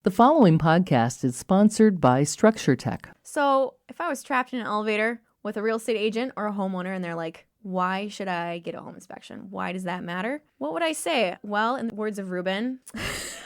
The following podcast is sponsored by Structure Tech. So if I was trapped in an elevator with a real estate agent or a homeowner and they're like, why should I get a home inspection? Why does that matter? What would I say? Well, in the words of Reuben,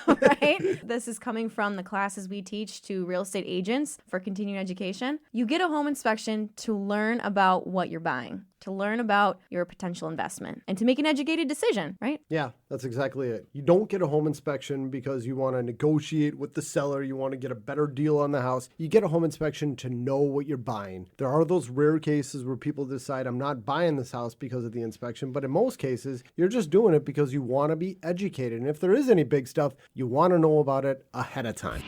right? This is coming from the classes we teach to real estate agents for continuing education. You get a home inspection to learn about what you're buying, to learn about your potential investment, and to make an educated decision, right? Yeah, that's exactly it. You don't get a home inspection because you want to negotiate with the seller, you want to get a better deal on the house. You get a home inspection to know what you're buying. There are those rare cases where people decide, I'm not buying this house because of the inspection, but in most cases, you're just doing it because you want to be educated. And if there is any big stuff, you want to know about it ahead of time.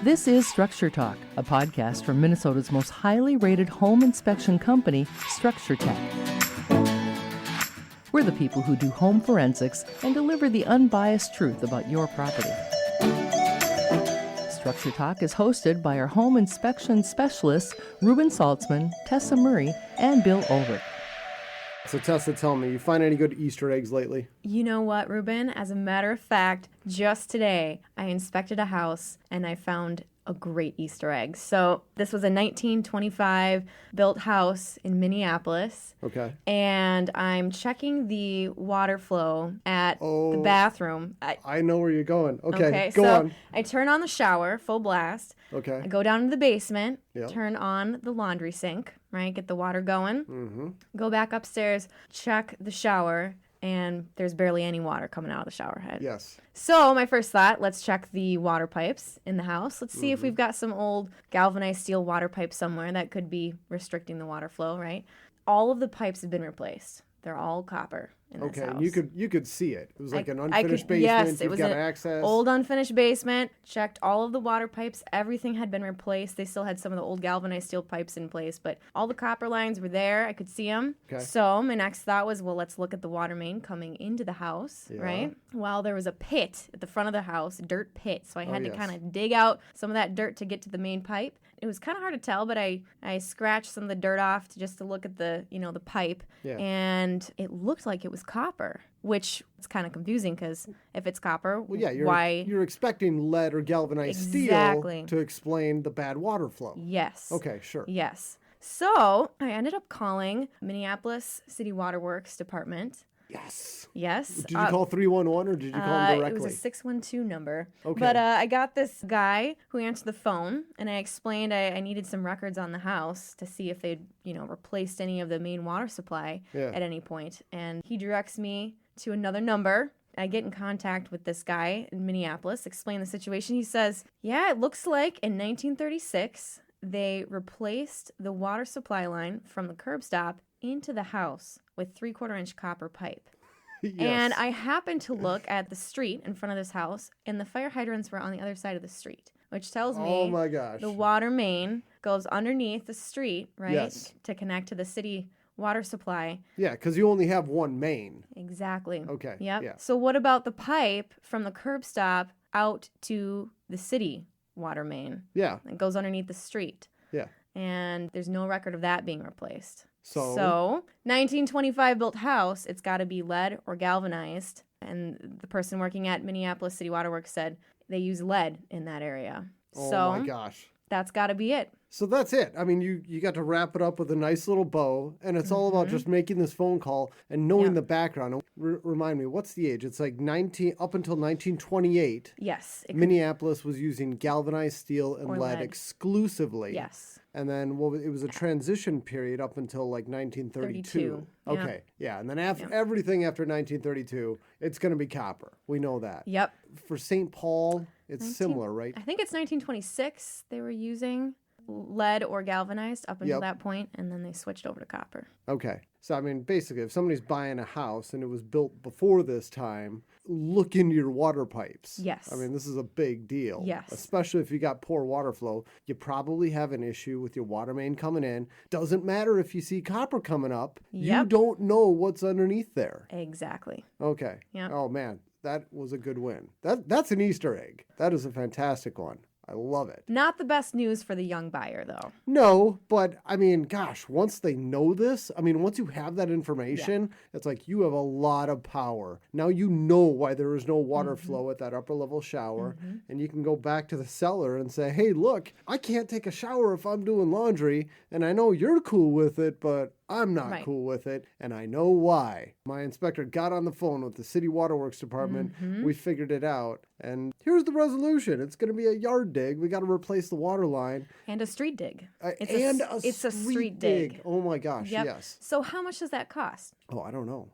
This is Structure Talk, a podcast from Minnesota's most highly rated home inspection company, Structure Tech. We're the people who do home forensics and deliver the unbiased truth about your property. Structure Talk is hosted by our home inspection specialists, Reuben Saltzman, Tessa Murry, and Bill Oelrich. So Tessa, tell me, you find any good Easter eggs lately? You know what, Reuben? As a matter of fact, just today, I inspected a house and I found a great Easter egg. So this was a 1925 built house in Minneapolis. Okay. And I'm checking the water flow at the bathroom. I know where you're going. Okay, so on. I turn on the shower, full blast. Okay. I go down to the basement, Yep. turn on the laundry sink, right? Get the water going. Mm-hmm. Go back upstairs, check the shower, and there's barely any water coming out of the shower head. Yes. So my first thought, let's check the water pipes in the house. Let's see if we've got some old galvanized steel water pipes somewhere that could be restricting the water flow, right? All of the pipes have been replaced. They're all copper in this house. And you could see it. It was like an I unfinished could- basement. Yes, it You've was got an access. old unfinished basement. Checked all of the water pipes. Everything had been replaced. They still had some of the old galvanized steel pipes in place, but all the copper lines were there. I could see them. Okay. So my next thought was, well, let's look at the water main coming into the house, Yeah. right? Well, there was a pit at the front of the house, a dirt pit. So I had to yes. kind of dig out some of that dirt to get to the main pipe. It was kind of hard to tell, but I scratched some of the dirt off just to look at the pipe, Yeah. and it looked like it was copper, which is kind of confusing because if it's copper, Well, yeah, why? you're expecting lead or galvanized Exactly. steel to explain the bad water flow. Yes. Okay, sure. Yes. So I ended up calling Minneapolis City Waterworks Department. Yes. Yes. Did you call 311 or did you call them directly? It was a 612 number. Okay. But I got this guy who answered the phone, and I explained I needed some records on the house to see if they'd, replaced any of the main water supply at any point. And he directs me to another number. I get in contact with this guy in Minneapolis, explain the situation. He says, yeah, it looks like in 1936, they replaced the water supply line from the curb stop into the house with 3/4-inch copper pipe. Yes. And I happened to look at the street in front of this house, and the fire hydrants were on the other side of the street, which tells me Oh my gosh. the water main goes underneath the street, right, Yes. to connect to the city water supply. Yeah, because you only have one main. Exactly. Okay, Yep. yeah. So what about the pipe from the curb stop out to the city water main? Yeah, It goes underneath the street. yeah. And there's no record of that being replaced. So 1925 built house, it's got to be lead or galvanized. And the person working at Minneapolis City Waterworks said they use lead in that area. Oh So my gosh. that's got to be it. So that's it. I mean, you got to wrap it up with a nice little bow, and it's all about just making this phone call and knowing the background. Remind me, what's the age? It's like up until 1928. Yes. It could, Minneapolis was using galvanized steel and Or lead lead. exclusively. yes. And then it was a transition period up until like 1932. 32, yeah. Okay, yeah. And then after everything after 1932, it's going to be copper. We know that. Yep. For St. Paul, it's similar, right? I think it's 1926 they were using lead or galvanized up until Yep. that point, and then they switched over to copper. Okay. So, I mean, basically, if somebody's buying a house and it was built before this time, look into your water pipes. Yes. I mean, this is a big deal. Yes. Especially if you got poor water flow. You probably have an issue with your water main coming in. Doesn't matter if you see copper coming up. You Yep. don't know what's underneath there. Exactly. Okay. Yep. Oh, man. That was a good win. That's an Easter egg. That is a fantastic one. I love it. Not the best news for the young buyer, though. No, but I mean, gosh, once they know this, I mean, once you have that information, it's like you have a lot of power. Now you know why there is no water flow at that upper level shower, and you can go back to the seller and say, hey, look, I can't take a shower if I'm doing laundry, and I know you're cool with it, but I'm not cool with it, and I know why. My inspector got on the phone with the city waterworks department. We figured it out, and here's the resolution. It's going to be a yard dig. We got to replace the water line. And a street dig. It's a street dig. Oh my gosh, yes. So how much does that cost? Oh, I don't know.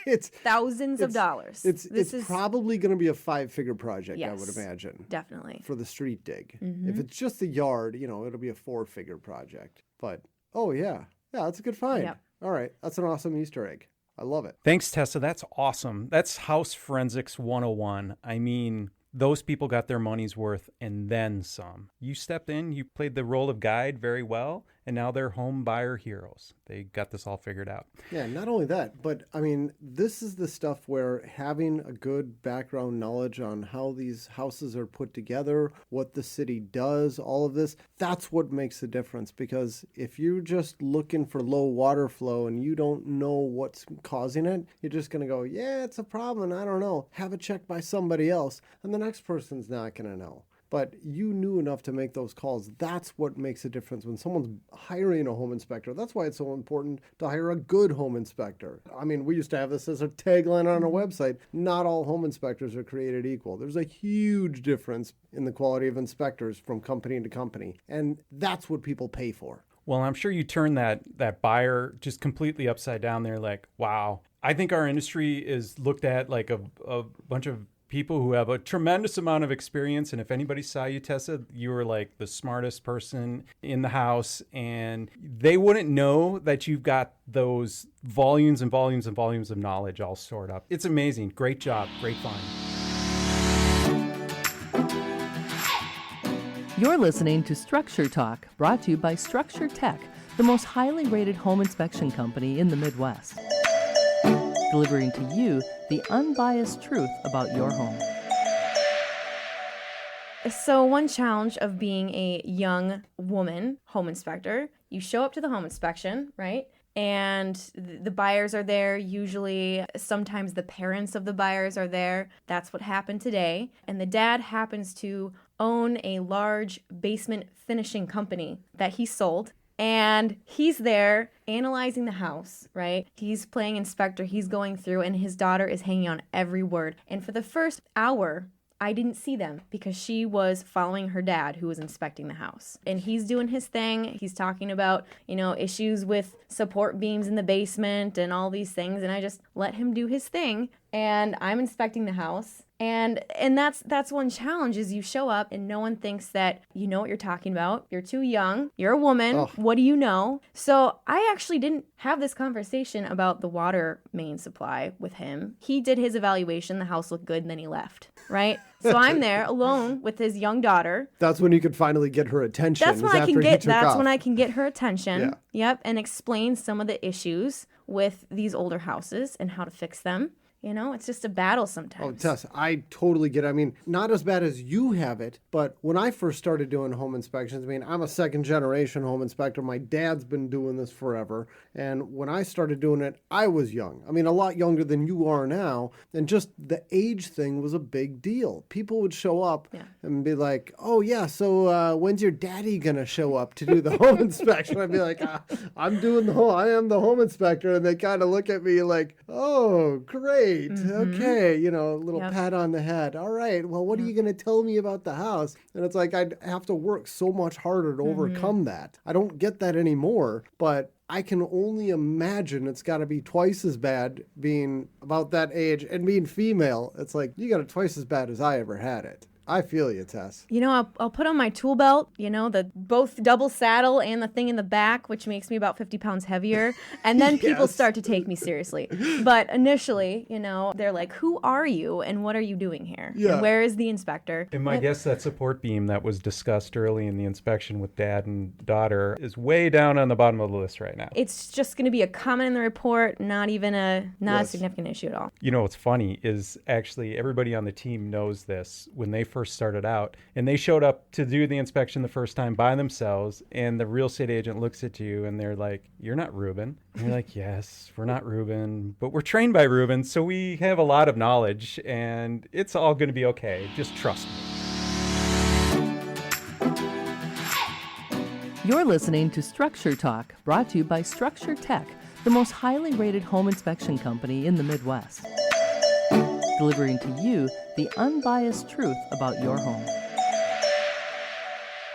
It's thousands of dollars. It's probably going to be a 5-figure project, yes, I would imagine. Definitely. For the street dig. If it's just the yard, it'll be a 4-figure project. But, oh yeah. Yeah, that's a good find. Yep. All right. That's an awesome Easter egg. I love it. Thanks, Tessa. That's awesome. That's House Forensics 101. I mean, those people got their money's worth and then some. You stepped in, you played the role of guide very well, and now they're home buyer heroes. They got this all figured out. Yeah, not only that, but I mean, this is the stuff where having a good background knowledge on how these houses are put together, what the city does, all of this, that's what makes the difference. Because if you're just looking for low water flow and you don't know what's causing it, you're just going to go, yeah, it's a problem. I don't know. Have it checked by somebody else. And the next person's not going to know. But you knew enough to make those calls. That's what makes a difference when someone's hiring a home inspector. That's why it's so important to hire a good home inspector. I mean, we used to have this as a tagline on our website. Not all home inspectors are created equal. There's a huge difference in the quality of inspectors from company to company. And that's what people pay for. Well, I'm sure you turned that buyer just completely upside down there like, wow. I think our industry is looked at like a bunch of people who have a tremendous amount of experience. And if anybody saw you, Tessa, you were like the smartest person in the house. And they wouldn't know that you've got those volumes and volumes and volumes of knowledge all stored up. It's amazing. Great job. Great find. You're listening to Structure Talk, brought to you by Structure Tech, the most highly rated home inspection company in the Midwest. Delivering to you the unbiased truth about your home. So one challenge of being a young woman home inspector, you show up to the home inspection, right? And the buyers are there. Usually, sometimes the parents of the buyers are there. That's what happened today. And the dad happens to own a large basement finishing company that he sold. And he's there analyzing the house, right? He's playing inspector. He's going through, and his daughter is hanging on every word. And for the first hour, I didn't see them because she was following her dad who was inspecting the house. And he's doing his thing. He's talking about, issues with support beams in the basement and all these things. And I just let him do his thing. And I'm inspecting the house. And that's one challenge is you show up and no one thinks that you know what you're talking about. You're too young. You're a woman. Oh. What do you know? So I actually didn't have this conversation about the water main supply with him. He did his evaluation. The house looked good and then he left, right? So I'm there alone with his young daughter. That's when you could finally get her attention. That's when I can get her attention. Yeah. Yep, and explain some of the issues with these older houses and how to fix them. It's just a battle sometimes. Oh, Tess, I totally get it. I mean, not as bad as you have it, but when I first started doing home inspections, I'm a second-generation home inspector. My dad's been doing this forever. And when I started doing it, I was young. A lot younger than you are now. And just the age thing was a big deal. People would show up and be like, oh, yeah, so when's your daddy going to show up to do the home inspection? I'd be like, I am the home inspector. And they kind of look at me like, oh, great. Okay, a little pat on the head. All right, well, what are you going to tell me about the house? And it's like I'd have to work so much harder to overcome that. I don't get that anymore, but I can only imagine it's got to be twice as bad being about that age and being female. It's like you got it twice as bad as I ever had it. I feel you, Tess. I'll put on my tool belt, the both double saddle and the thing in the back, which makes me about 50 pounds heavier. And then people start to take me seriously. But initially, they're like, who are you and what are you doing here? Yeah. And where is the inspector? And my guess that support beam that was discussed early in the inspection with dad and daughter is way down on the bottom of the list right now. It's just going to be a comment in the report, not even a significant issue at all. What's funny is actually everybody on the team knows this. When they first started out, and they showed up to do the inspection the first time by themselves, and the real estate agent looks at you and they're like, "You're not Reuben." And you're like, "Yes, we're not Reuben, but we're trained by Reuben, so we have a lot of knowledge, and it's all going to be okay. Just trust me." You're listening to Structure Talk, brought to you by Structure Tech, the most highly rated home inspection company in the Midwest. Delivering to you the unbiased truth about your home.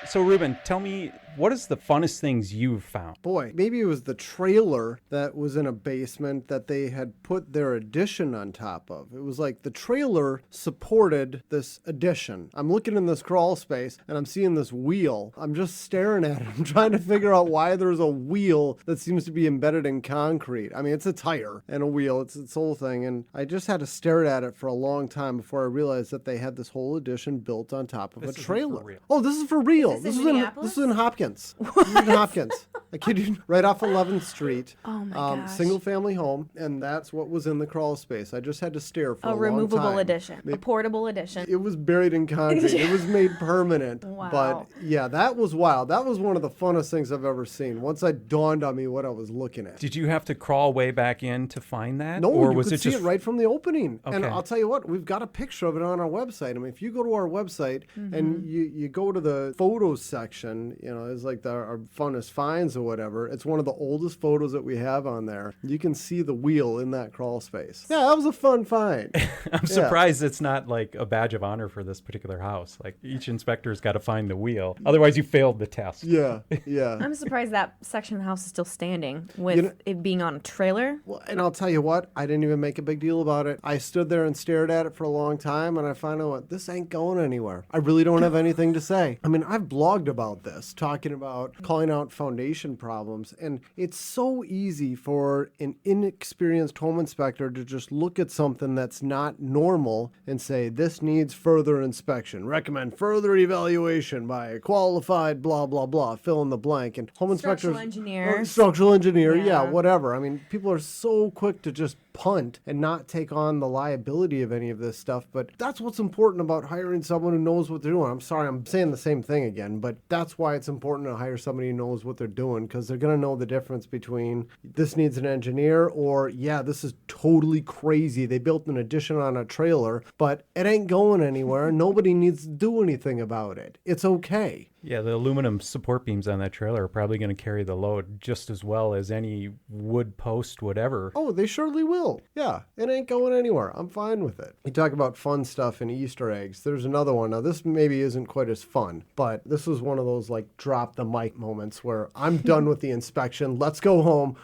So, Reuben, tell me, what is the funnest things you've found? Boy, maybe it was the trailer that was in a basement that they had put their addition on top of. It was like the trailer supported this addition. I'm looking in this crawl space and I'm seeing this wheel. I'm just staring at it. I'm trying to figure out why there's a wheel that seems to be embedded in concrete. I mean, it's a tire and a wheel. It's its whole thing. And I just had to stare at it for a long time before I realized that they had this whole addition built on top of a trailer. Oh, this is for real. This is in Hopkins. This is in Hopkins. I kid you, right off 11th Street. Oh my gosh. Single family home, and that's what was in the crawl space. I just had to stare for a long time. A removable addition. A portable addition. It was buried in concrete. It was made permanent. Wow. But yeah, that was wild. That was one of the funnest things I've ever seen. Once it dawned on me what I was looking at. Did you have to crawl way back in to find that? No, or you was could it see just it right from the opening. Okay. And I'll tell you what, we've got a picture of it on our website. I mean, if you go to our website and you go to the photos section, it's like our funnest finds or whatever. It's one of the oldest photos that we have on there. You can see the wheel in that crawl space. Yeah, that was a fun find. I'm surprised it's not like a badge of honor for this particular house. Like each inspector's got to find the wheel. Otherwise, you failed the test. Yeah. I'm surprised that section of the house is still standing with it being on a trailer. Well, and I'll tell you what, I didn't even make a big deal about it. I stood there and stared at it for a long time, and I finally went, this ain't going anywhere. I really don't have anything to say. I mean, I've blogged about this, talking about calling out foundation problems, and it's so easy for an inexperienced home inspector to just look at something that's not normal and say, this needs further inspection, recommend further evaluation by a qualified blah, blah, blah, fill in the blank. And home inspectors... Structural engineer, yeah, whatever. I mean, people are so quick to just punt and not take on the liability of any of this stuff, but that's what's important about hiring someone who knows what they're doing. I'm sorry, I'm saying the same thing again, but that's why it's important to hire somebody who knows what they're doing, because they're going to know the difference between this needs an engineer or, yeah, this is totally crazy. They built an addition on a trailer, but it ain't going anywhere. Nobody needs to do anything about it. It's okay. Yeah, the aluminum support beams on that trailer are probably going to carry the load just as well as any wood post, whatever. Oh, they surely will. Yeah, it ain't going anywhere. I'm fine with it. You talk about fun stuff and Easter eggs. There's another one. Now, this maybe isn't quite as fun, but this was one of those like drop the mic moments where I'm done with the inspection. Let's go home.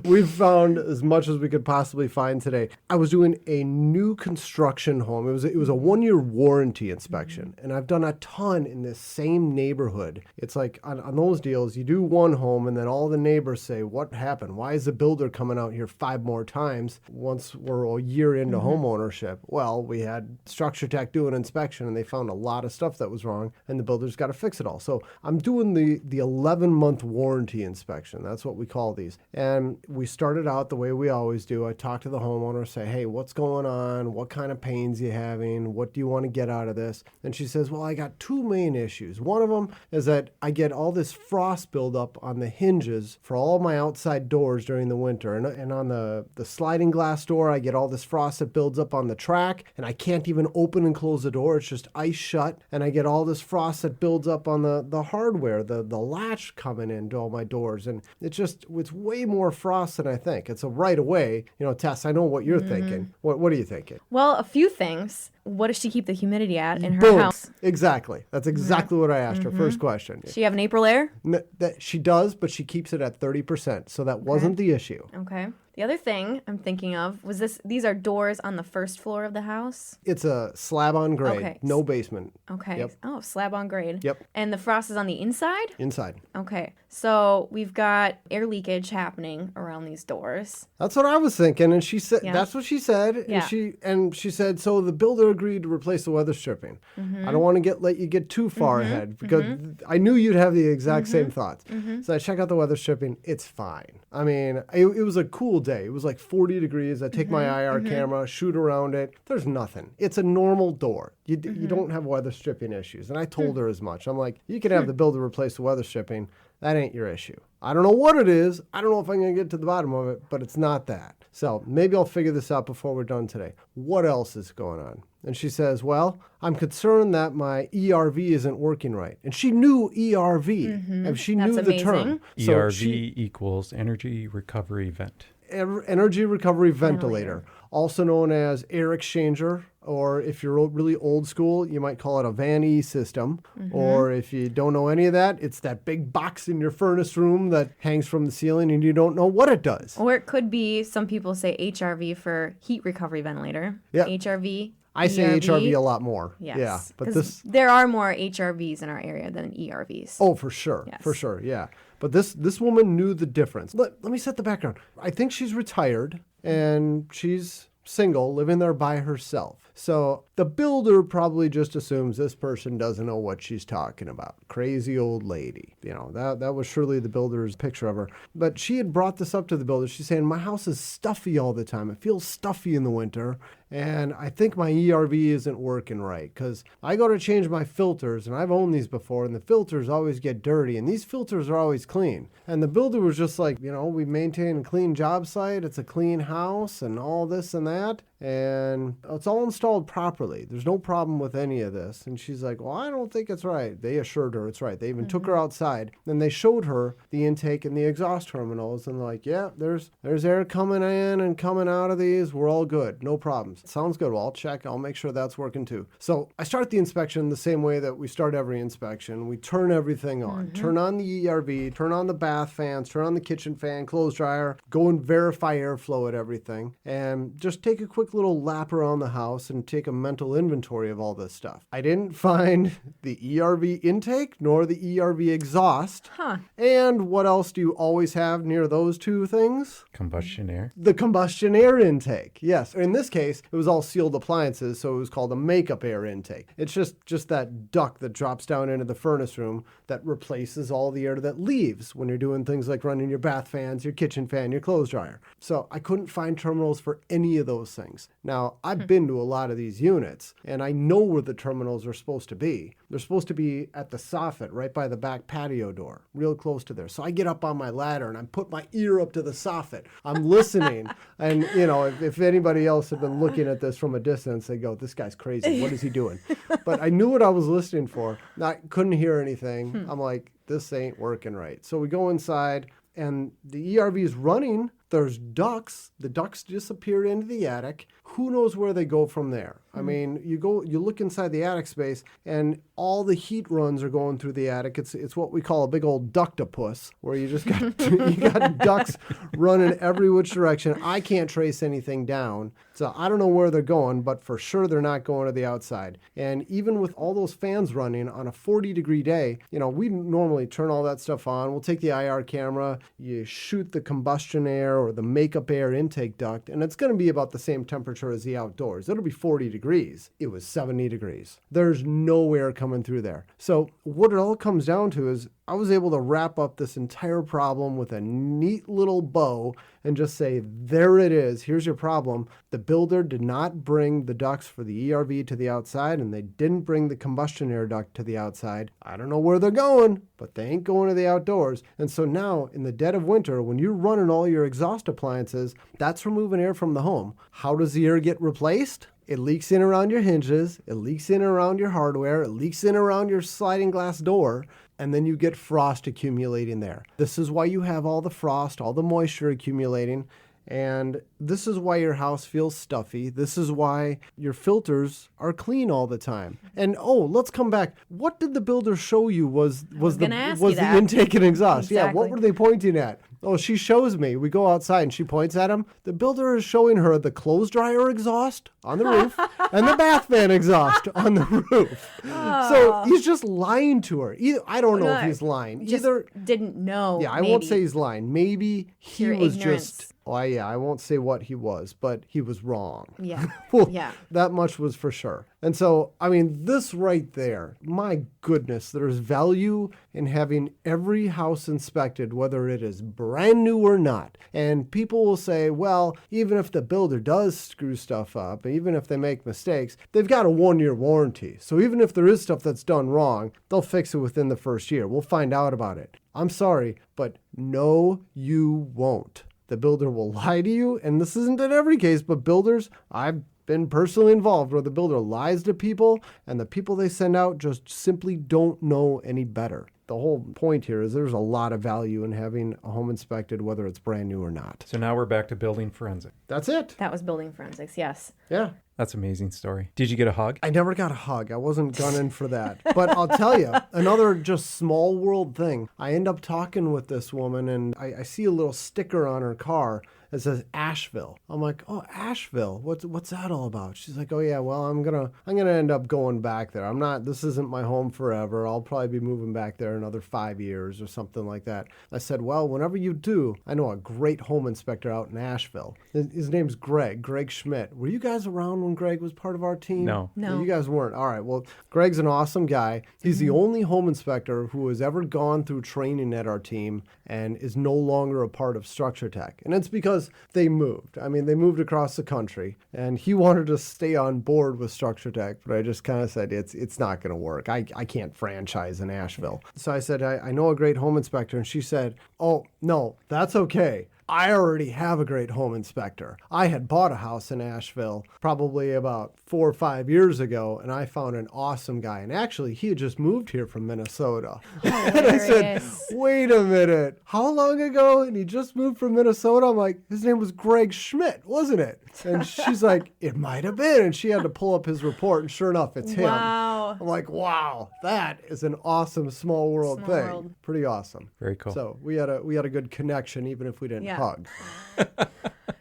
We've found as much as we could possibly find today. I was doing a new construction home. It was a 1-year warranty inspection, and I've done a ton in this same neighborhood. It's like on those deals, you do one home and then all the neighbors say, what happened? Why is the builder coming out here 5 more times once we're a year into home ownership? Well, we had Structure Tech do an inspection and they found a lot of stuff that was wrong and the builder's got to fix it all. So I'm doing the 11-month warranty inspection. That's what we call these. And we started out the way we always do. I talk to the homeowner, say, hey, what's going on? What kind of pains you having? What do you want to get out of this? And she says, well, I got 2 main issues. One of them is that I get all this frost buildup on the hinges for all my outside doors during the winter. And on the sliding glass door, I get all this frost that builds up on the track, and I can't even open and close the door. It's just ice shut. And I get all this frost that builds up on the hardware, the latch coming into all my doors. And it's way more frost than I think. It's a right away. Tess, I know what you're thinking. What are you thinking? Well, a few things. What does she keep the humidity at in her Boom. house? Exactly. That's exactly what I asked her. First question. Does she have an April air? That she does, but she keeps it at 30%. So that wasn't the issue. Okay. The other thing I'm thinking of was these are doors on the first floor of the house? It's a slab on grade, Okay. no basement. Okay. Yep. Oh, slab on grade. Yep. And the frost is on the inside? Inside. Okay. So we've got air leakage happening around these doors. That's what I was thinking, and she said that's what she said. Yeah. And she said, so the builder agreed to replace the weather stripping. I don't want to let you get too far ahead, because I knew you'd have the exact same thoughts. So I check out the weather stripping. It's fine. I mean, it was a cool day. It was like 40 degrees. I take my IR camera, shoot around it. There's nothing. It's a normal door. You don't have weather stripping issues. And I told her as much. I'm like, you can have the builder replace the weather stripping. That ain't your issue. I don't know what it is. I don't know if I'm going to get to the bottom of it, but it's not that. So maybe I'll figure this out before we're done today. What else is going on? And she says, well, I'm concerned that my ERV isn't working right. And she knew ERV. And she knew the term. ERV equals energy recovery vent. Energy recovery ventilator, also known as air exchanger, or if you're really old school, you might call it a Van E system. Or if you don't know any of that, it's that big box in your furnace room that hangs from the ceiling and you don't know what it does. Or it could be, some people say HRV for heat recovery ventilator. Yeah. HRV. I say HRV a lot more. Yes. Yeah, but there are more HRVs in our area than ERVs. Oh, for sure. Yes. For sure, yeah. But this woman knew the difference. Let me set the background. I think she's retired and she's single, living there by herself. So the builder probably just assumes this person doesn't know what she's talking about. Crazy old lady. You know, that was surely the builder's picture of her. But she had brought this up to the builder. She's saying, my house is stuffy all the time. It feels stuffy in the winter. And I think my ERV isn't working right, because I go to change my filters, and I've owned these before, and the filters always get dirty, and these filters are always clean. And the builder was just like, you know, we maintain a clean job site, it's a clean house, and all this and that, and it's all installed properly. There's no problem with any of this. And she's like, well, I don't think it's right. They assured her it's right. They even took her outside, and they showed her the intake and the exhaust terminals, and like, yeah, there's air coming in and coming out of these. We're all good. No problems. Sounds good. Well, I'll check. I'll make sure that's working too. So I start the inspection the same way that we start every inspection. We turn everything on. Turn on the ERV, turn on the bath fans, turn on the kitchen fan, clothes dryer, go and verify airflow at everything, and just take a quick little lap around the house and take a mental inventory of all this stuff. I didn't find the ERV intake nor the ERV exhaust. And what else do you always have near those two things? Combustion air. The combustion air intake. Yes. In this case, it was all sealed appliances, so it was called a makeup air intake. It's just that duct that drops down into the furnace room that replaces all the air that leaves when you're doing things like running your bath fans, your kitchen fan, your clothes dryer. So I couldn't find terminals for any of those things. Now, I've been to a lot of these units, and I know where the terminals are supposed to be. They're supposed to be at the soffit, right by the back patio door, real close to there. So I get up on my ladder, and I put my ear up to the soffit. I'm listening, and, you know, if anybody else had been looking at this from a distance, they go, this guy's crazy. What is he doing? But I knew what I was listening for. I couldn't hear anything. I'm like, this ain't working right. So we go inside, and the ERV is running. There's ducts. The ducts disappear into the attic. Who knows where they go from there? I mean, you look inside the attic space, and all the heat runs are going through the attic. It's what we call a big old ductopus, where you just got you got ducts running every which direction. I can't trace anything down, so I don't know where they're going, but for sure they're not going to the outside. And even with all those fans running on a 40-degree day, you know, we normally turn all that stuff on. We'll take the IR camera, you shoot the combustion air or the makeup air intake duct, and it's going to be about the same temperature as the outdoors. It'll be 40 degrees. It was 70 degrees. There's no air coming through there. So what it all comes down to is I was able to wrap up this entire problem with a neat little bow and just say, there it is. Here's your problem. The builder did not bring the ducts for the ERV to the outside, and they didn't bring the combustion air duct to the outside. I don't know where they're going, but they ain't going to the outdoors. And so now, in the dead of winter, when you're running all your exhaust appliances, that's removing air from the home. How does the air get replaced? It leaks in around your hinges, it leaks in around your hardware, it leaks in around your sliding glass door, and then you get frost accumulating there. This is why you have all the frost, all the moisture accumulating, and this is why your house feels stuffy. This is why your filters are clean all the time. And let's come back. What did the builder show you was the intake and exhaust? Exactly. Yeah, what were they pointing at? Oh, she shows me. We go outside and she points at him. The builder is showing her the clothes dryer exhaust on the roof and the bath fan exhaust on the roof. So he's just lying to her. I don't know if he's lying. Just didn't know. Yeah, I won't say he's lying. Maybe he Pure was ignorance. just... Oh, yeah, I won't say what he was, but he was wrong. Yeah. Yeah. That much was for sure. And so, I mean, this right there, my goodness, there's value in having every house inspected, whether it is brand new or not. And people will say, well, even if the builder does screw stuff up, even if they make mistakes, they've got a 1-year warranty. So even if there is stuff that's done wrong, they'll fix it within the first year. We'll find out about it. I'm sorry, but no, you won't. The builder will lie to you, and this isn't in every case, but builders, I've been personally involved where the builder lies to people, and the people they send out just simply don't know any better. The whole point here is there's a lot of value in having a home inspected, whether it's brand new or not. So now we're back to building forensic. That's it. That was building forensics, yes. Yeah. That's an amazing story. Did you get a hug? I never got a hug. I wasn't gunning for that. But I'll tell you, another just small world thing. I end up talking with this woman, and I see a little sticker on her car that says Asheville. I'm like, oh, Asheville. What's that all about? She's like, oh yeah, well, I'm gonna end up going back there. This isn't my home forever. I'll probably be moving back there another 5 years or something like that. I said, well, whenever you do, I know a great home inspector out in Asheville. His name's Greg Schmidt. Were you guys around when Greg was part of our team? No. You guys weren't. All right. Well, Greg's an awesome guy. He's the only home inspector who has ever gone through training at our team and is no longer a part of Structure Tech. And it's because they moved. I mean, they moved across the country, and he wanted to stay on board with Structure Tech, but I just kind of said, it's not going to work. I can't franchise in Asheville. So I said, I know a great home inspector, and she said, oh, no, that's okay. I already have a great home inspector. I had bought a house in Asheville probably about 4 or 5 years ago, and I found an awesome guy. And actually, he had just moved here from Minnesota. And I said, wait a minute, how long ago? And he just moved from Minnesota. I'm like, his name was Greg Schmidt, wasn't it? And she's like, it might have been. And she had to pull up his report, and sure enough, it's him. Wow. I'm like, wow, that is an awesome small world thing. World. Pretty awesome. Very cool. So we had a good connection, even if we didn't hug.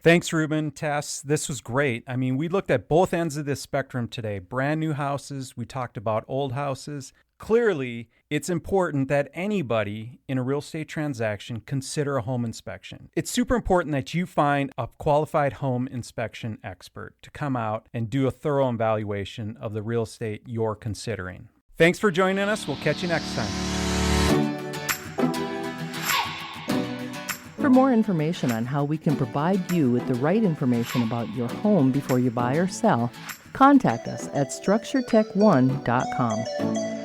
Thanks, Reuben, Tess. This was great. I mean, we looked at both ends of this spectrum today. Brand new houses. We talked about old houses. Clearly, it's important that anybody in a real estate transaction consider a home inspection. It's super important that you find a qualified home inspection expert to come out and do a thorough evaluation of the real estate you're considering. Thanks for joining us. We'll catch you next time. For more information on how we can provide you with the right information about your home before you buy or sell, contact us at structuretech1.com.